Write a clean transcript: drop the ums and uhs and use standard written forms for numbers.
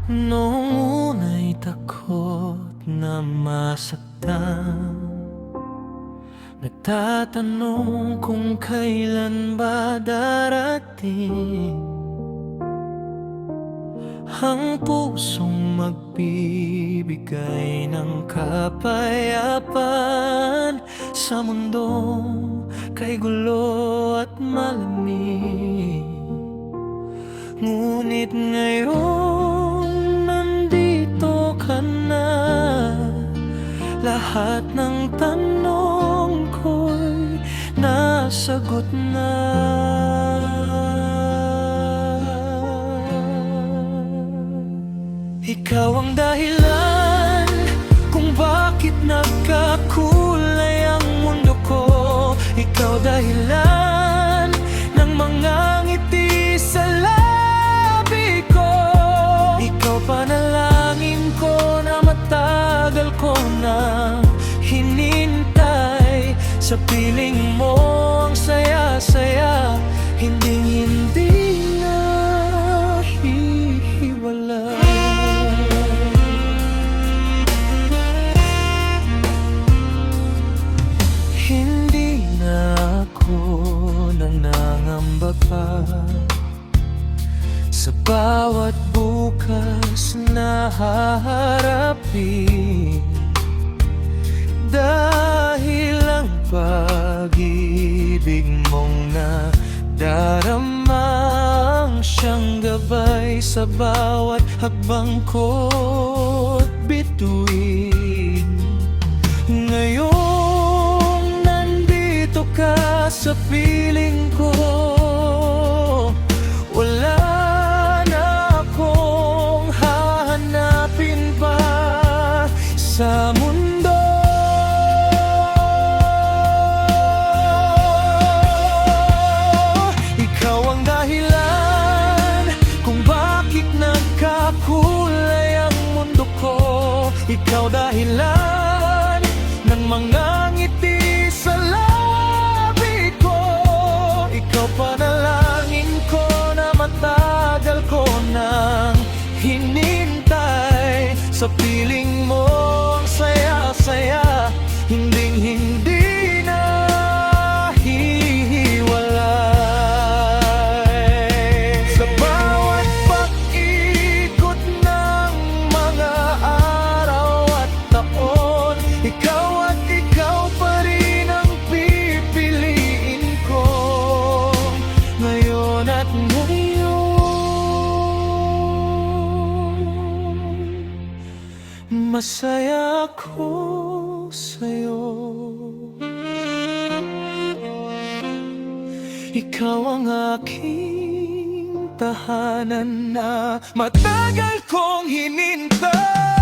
Noong una'y takot na masaktan, nagtatanong kung kailan ba darating ang pusong magbibigay ng kapayapaan sa mundong kay gulo at malamig. Ngunit ngayon nandito ka na, lahat ng tanong ko'y nasagot na. Ikaw ang dahilan kung bakit nagkakulay ang mundo ko. Ikaw dahilan ng mga ngiti sa labi ko. Ikaw panalangin ko na matagal ko na hinintay. Sa piling mo ang saya-saya, hindi na hihiwalay. Hindi na ako nangangamba pa sa bawat bukas na haharapin, dahil ang pag-ibig mong nadaramang siyang gabay sa bawat hakbang ko't bituin. Ngayong nandito ka sa piling ko, wala na akong hahanapin pa sa mundo. Ikaw ang dahilan kung bakit nagkakulay ang mundo ko. Ikaw dahilan ng mga ngiti sa labi ko. Ikaw panalangin ko na matagal ko nang hinintay. Sa piling mo ang saya-saya, hindi na hihiwalay. Sa bawat pag-ikot ng mga araw at taon, ikaw at ikaw pa rin ang pipiliin ko. Ngayon at ngayon, masaya ako sa'yo. Ikaw ang aking tahanan na matagal kong hinintay.